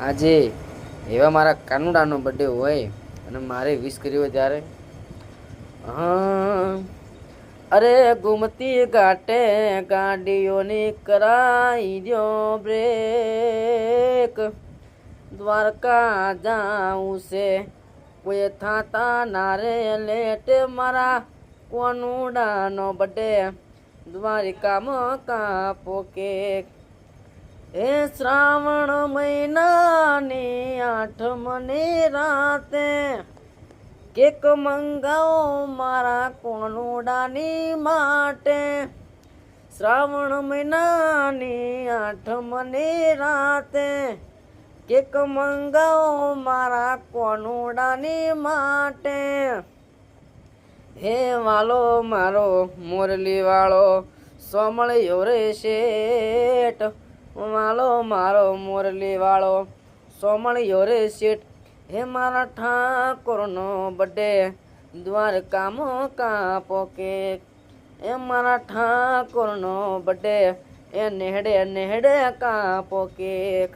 આજે એવા મારા કાનુડાનો બર્થડે હોય અને મારે વિશ કર્યું હોય ત્યારે અરે ગુમતી ઘાટે ગાડીઓની કરાઈ દ્યો બ્રેક, દ્વારકા જાઉં છે કોઈ થાતા ના રે લેટ, મારા કોનુડાનો બર્થડે દ્વારિકામાં કાપો કેક. એ શ્રાવણ મહિનાની આઠમની રાતે કેક મંગાવો મારા કોનુડાની માટે. શ્રાવણ મહિનાની આઠમની રાતે કેક મંગાવો મારા કોનુડાની માટે. હે વાલો મારો મોરલી વાળો સોમળ્યો રે શેઠ, વાલો મારો મોરલી વાળો સોમળ્યો રે શેઠ. હે મારા ઠાકોરનો બર્થડે દ્વારકામાં કાપો કેક. એ મારા ઠાકોરનો બર્થડે એ નેહડે નેહડે કાપો કેક.